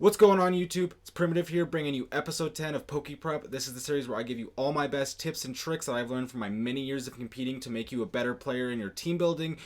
What's going on YouTube? It's Primitive here bringing you episode 10 of PokéPrep. This is the series where I give you all my best tips and tricks that I've learned from my many years of competing to make you a better player in your team building,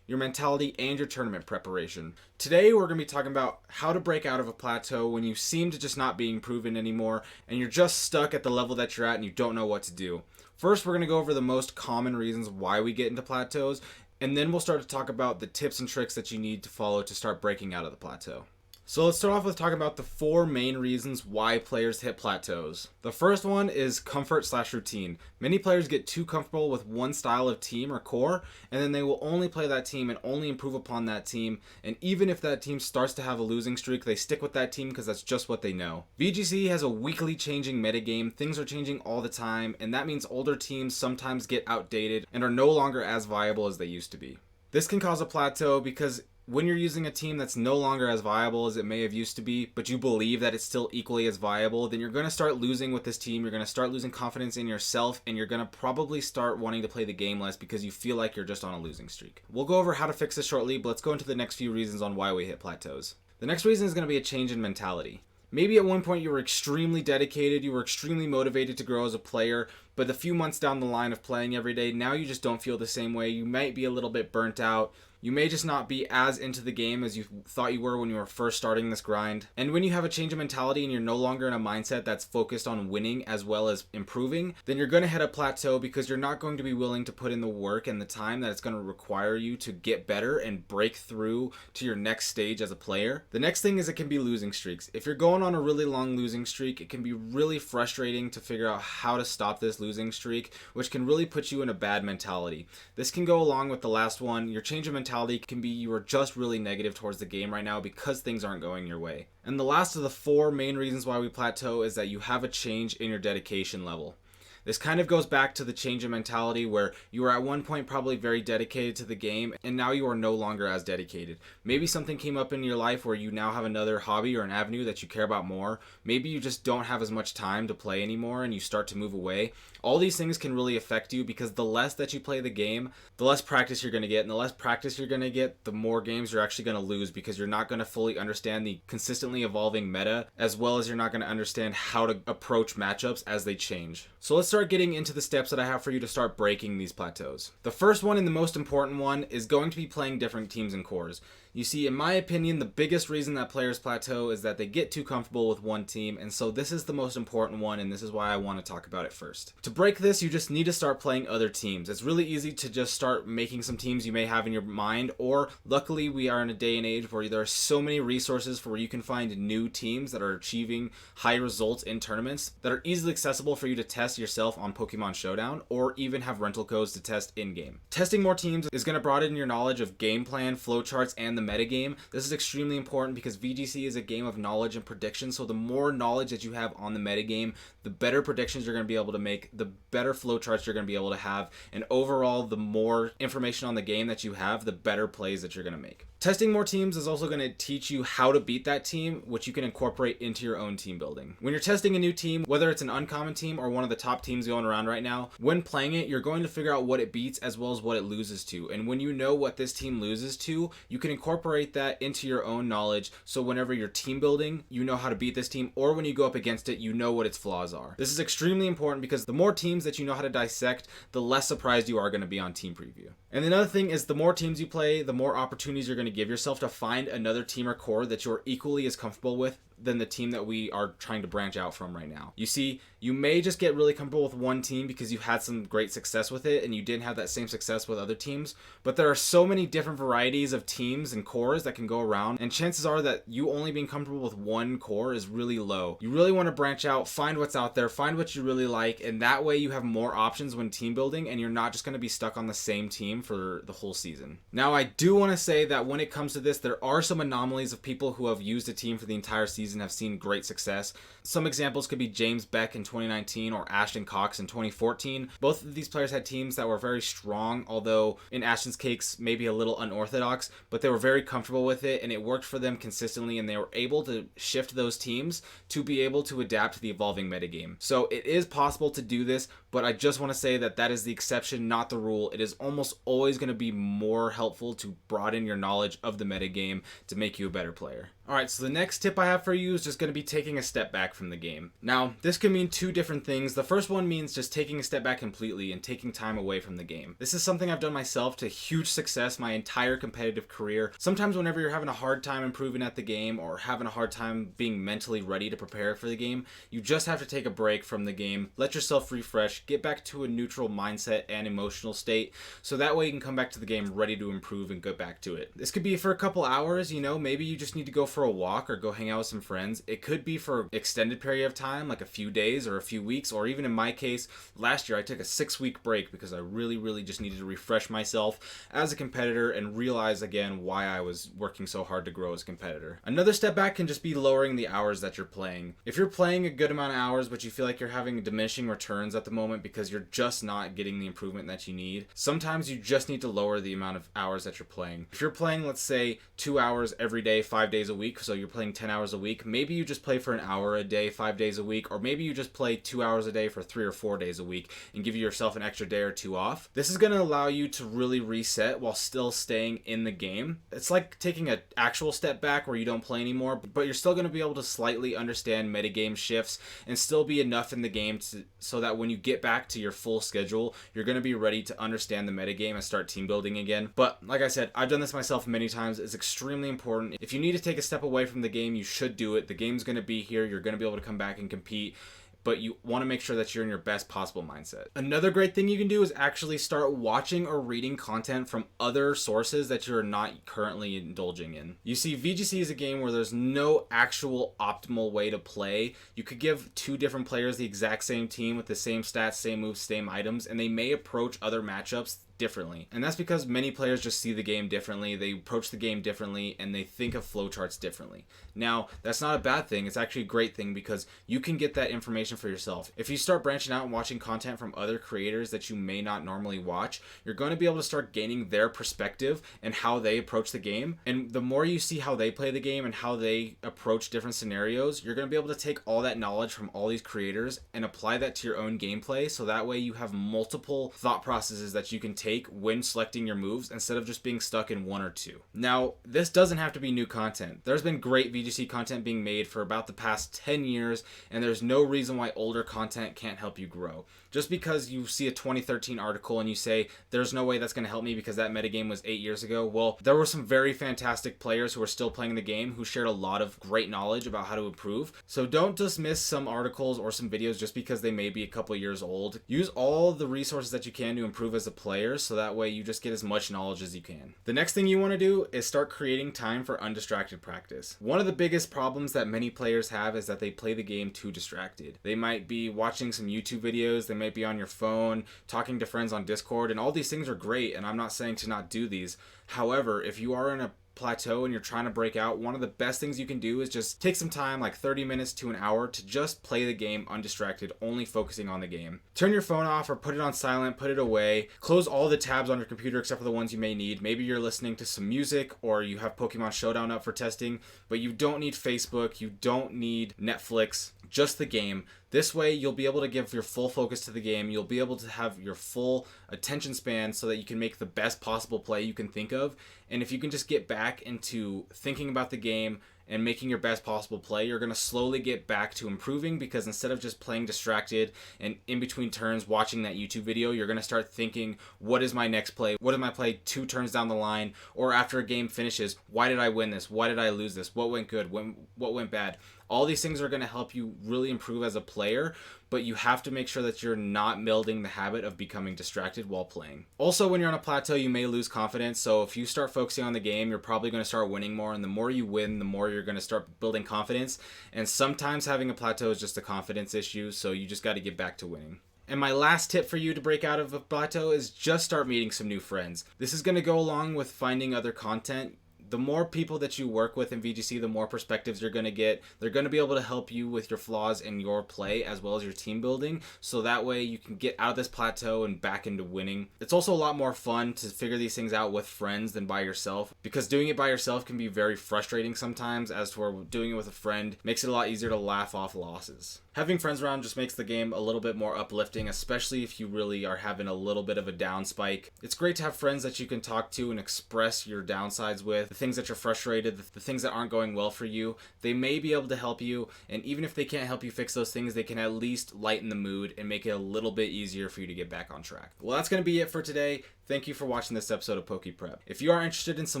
your mentality, and your tournament preparation. Today we're going to be talking about how to break out of a plateau when you seem to just not being proven anymore and you're just stuck at the level that you're at and you don't know what to do. First, we're going to go over the most common reasons why we get into plateaus, and then we'll start to talk about the tips and tricks that you need to follow to start breaking out of the plateau. So let's start off with talking about the 4 main reasons why players hit plateaus. The first one is comfort/routine. Many players get too comfortable with one style of team or core, and then they will only play that team and only improve upon that team. And even if that team starts to have a losing streak, they stick with that team because that's just what they know. VGC has a weekly changing metagame. Things are changing all the time, and that means older teams sometimes get outdated and are no longer as viable as they used to be. This can cause a plateau because when you're using a team that's no longer as viable as it may have used to be, but you believe that it's still equally as viable, then you're going to start losing with this team. You're going to start losing confidence in yourself, and you're going to probably start wanting to play the game less because you feel like you're just on a losing streak. We'll go over how to fix this shortly, but let's go into the next few reasons on why we hit plateaus. The next reason is going to be a change in mentality. Maybe at one point you were extremely dedicated, you were extremely motivated to grow as a player, but a few months down the line of playing every day, now you just don't feel the same way. You might be a little bit burnt out. You may just not be as into the game as you thought you were when you were first starting this grind. And when you have a change of mentality and you're no longer in a mindset that's focused on winning as well as improving, then you're going to hit a plateau because you're not going to be willing to put in the work and the time that it's going to require you to get better and break through to your next stage as a player. The next thing is it can be losing streaks. If you're going on a really long losing streak, it can be really frustrating to figure out how to stop this losing streak, which can really put you in a bad mentality. This can go along with the last one. Your change of mentality can be you are just really negative towards the game right now because things aren't going your way. And the last of the 4 main reasons why we plateau is that you have a change in your dedication level. This kind of goes back to the change in mentality where you were at one point probably very dedicated to the game and now you are no longer as dedicated. Maybe something came up in your life where you now have another hobby or an avenue that you care about more. Maybe you just don't have as much time to play anymore and you start to move away. All these things can really affect you because the less that you play the game, the less practice you're going to get, and the less practice you're going to get, the more games you're actually going to lose because you're not going to fully understand the consistently evolving meta, as well as you're not going to understand how to approach matchups as they change. So let's start getting into the steps that I have for you to start breaking these plateaus. The first one and the most important one is going to be playing different teams and cores. You see, in my opinion, the biggest reason that players plateau is that they get too comfortable with one team, and so this is the most important one, and this is why I want to talk about it first. To break this, you just need to start playing other teams. It's really easy to just start making some teams you may have in your mind, or luckily we are in a day and age where there are so many resources for where you can find new teams that are achieving high results in tournaments that are easily accessible for you to test yourself on Pokemon Showdown, or even have rental codes to test in-game. Testing more teams is going to broaden your knowledge of game plan, flowcharts, and the metagame. This is extremely important because VGC is a game of knowledge and prediction, so the more knowledge that you have on the metagame, the better predictions you're going to be able to make, the better flowcharts you're going to be able to have, and overall, the more information on the game that you have, the better plays that you're going to make. Testing more teams is also going to teach you how to beat that team, which you can incorporate into your own team building. When you're testing a new team, whether it's an uncommon team or one of the top teams going around right now, when playing it, you're going to figure out what it beats as well as what it loses to. And when you know what this team loses to, you can incorporate that into your own knowledge, so whenever you're team building, you know how to beat this team, or when you go up against it, you know what its flaws are. This is extremely important because the more teams that you know how to dissect, the less surprised you are going to be on team preview. And another thing is the more teams you play, the more opportunities you're going to give yourself to find another team or core that you're equally as comfortable with than the team that we are trying to branch out from right now. You see, you may just get really comfortable with one team because you had some great success with it and you didn't have that same success with other teams, but there are so many different varieties of teams and cores that can go around, and chances are that you only being comfortable with one core is really low. You really want to branch out, find what's out there, find what you really like, and that way you have more options when team building and you're not just going to be stuck on the same team for the whole season. Now, I do want to say that when it comes to this, there are some anomalies of people who have used a team for the entire season and have seen great success. Some examples could be James Beck in 2019 or Ashton Cox in 2014. Both of these players had teams that were very strong, although in Ashton's case maybe a little unorthodox, but they were very comfortable with it and it worked for them consistently, and they were able to shift those teams to be able to adapt to the evolving metagame. So it is possible to do this, but I just want to say that that is the exception, not the rule. It is almost always going to be more helpful to broaden your knowledge of the metagame to make you a better player. Alright, so the next tip I have for you is just going to be taking a step back from the game. Now, this can mean two different things. The first one means just taking a step back completely and taking time away from the game. This is something I've done myself to huge success my entire competitive career. Sometimes whenever you're having a hard time improving at the game or having a hard time being mentally ready to prepare for the game, you just have to take a break from the game, let yourself refresh, get back to a neutral mindset and emotional state, so that way you can come back to the game ready to improve and get back to it. This could be for a couple hours, maybe you just need to go for a walk or go hang out with some friends. It could be for an extended period of time, like a few days or a few weeks, or even in my case, last year I took a 6-week break because I really just needed to refresh myself as a competitor and realize again why I was working so hard to grow as a competitor. Another step back can just be lowering the hours that you're playing. If you're playing a good amount of hours but you feel like you're having diminishing returns at the moment because you're just not getting the improvement that you need, sometimes you just need to lower the amount of hours that you're playing. If you're playing, let's say, 2 hours every day, 5 days a week, so you're playing 10 hours a week, maybe you just play for an hour a day, 5 days a week, or maybe you just play 2 hours a day for 3 or 4 days a week and give yourself an extra day or two off. This is going to allow you to really reset while still staying in the game. It's like taking an actual step back where you don't play anymore, but you're still going to be able to slightly understand metagame shifts and still be enough in the game so that when you get back to your full schedule, you're going to be ready to understand the metagame and start team building again. But like I said, I've done this myself many times. It's extremely important. If you need to take a step away from the game, you should do it. The game's going to be here. You're going to be able to come back and compete, but you want to make sure that you're in your best possible mindset. Another great thing you can do is actually start watching or reading content from other sources that you're not currently indulging in. You see, VGC is a game where there's no actual optimal way to play. You could give two different players the exact same team with the same stats, same moves, same items, and they may approach other matchups differently. And that's because many players just see the game differently, they approach the game differently, and they think of flowcharts differently. Now, that's not a bad thing. It's actually a great thing because you can get that information for yourself. If you start branching out and watching content from other creators that you may not normally watch, you're going to be able to start gaining their perspective and how they approach the game. And the more you see how they play the game and how they approach different scenarios, you're going to be able to take all that knowledge from all these creators and apply that to your own gameplay, so that way you have multiple thought processes that you can take when selecting your moves instead of just being stuck in one or two. Now, this doesn't have to be new content. There's been great VGC content being made for about the past 10 years, and there's no reason why older content can't help you grow. Just because you see a 2013 article and you say, there's no way that's going to help me because that metagame was 8 years ago, well, there were some very fantastic players who are still playing the game who shared a lot of great knowledge about how to improve. So don't dismiss some articles or some videos just because they may be a couple years old. Use all the resources that you can to improve as a player, so that way you just get as much knowledge as you can. The next thing you want to do is start creating time for undistracted practice. One of the biggest problems that many players have is that they play the game too distracted. They might be watching some YouTube videos, they might be on your phone, talking to friends on Discord, and all these things are great, and I'm not saying to not do these. However, if you are in a plateau and you're trying to break out, one of the best things you can do is just take some time, like 30 minutes to an hour, to just play the game undistracted, only focusing on the game. Turn your phone off or put it on silent, put it away, close all the tabs on your computer except for the ones you may need. Maybe you're listening to some music or you have Pokemon Showdown up for testing, but you don't need Facebook, you don't need Netflix, just the game. This way you'll be able to give your full focus to the game. You'll be able to have your full attention span so that you can make the best possible play you can think of. And if you can just get back into thinking about the game and making your best possible play, you're going to slowly get back to improving, because instead of just playing distracted and in between turns watching that YouTube video, you're going to start thinking, what is my next play? What is my play 2 turns down the line? Or after a game finishes, why did I win this? Why did I lose this? What went good? What went bad? All these things are going to help you really improve as a player, but you have to make sure that you're not building the habit of becoming distracted while playing. Also, when you're on a plateau, you may lose confidence, so if you start focusing on the game, you're probably going to start winning more, and the more you win, the more you're going to start building confidence, and sometimes having a plateau is just a confidence issue, so you just got to get back to winning. And my last tip for you to break out of a plateau is just start meeting some new friends. This is going to go along with finding other content. The more people that you work with in VGC, the more perspectives you're going to get. They're going to be able to help you with your flaws in your play as well as your team building, so that way you can get out of this plateau and back into winning. It's also a lot more fun to figure these things out with friends than by yourself, because doing it by yourself can be very frustrating sometimes, as to where doing it with a friend makes it a lot easier to laugh off losses. Having friends around just makes the game a little bit more uplifting, especially if you really are having a little bit of a down spike. It's great to have friends that you can talk to and express your downsides with. The things that you're frustrated, the things that aren't going well for you. They may be able to help you, and even if they can't help you fix those things, they can at least lighten the mood and make it a little bit easier for you to get back on track. Well, that's going to be it for today. Thank you for watching this episode of PokéPrep. If you are interested in some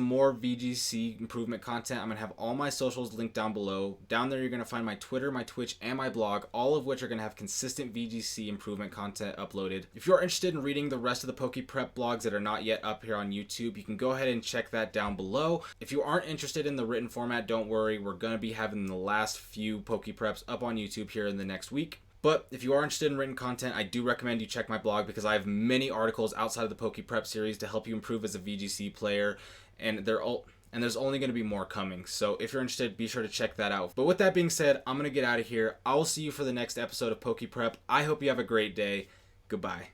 more VGC improvement content, I'm going to have all my socials linked down below. Down there, you're going to find my Twitter, my Twitch, and my blog, all of which are going to have consistent VGC improvement content uploaded. If you're interested in reading the rest of the PokéPrep blogs that are not yet up here on YouTube, you can go ahead and check that down below. If you aren't interested in the written format, don't worry. We're going to be having the last few PokéPreps up on YouTube here in the next week. But if you are interested in written content, I do recommend you check my blog because I have many articles outside of the PokéPrep series to help you improve as a VGC player, and there's only going to be more coming. So if you're interested, be sure to check that out. But with that being said, I'm going to get out of here. I will see you for the next episode of PokéPrep. I hope you have a great day. Goodbye.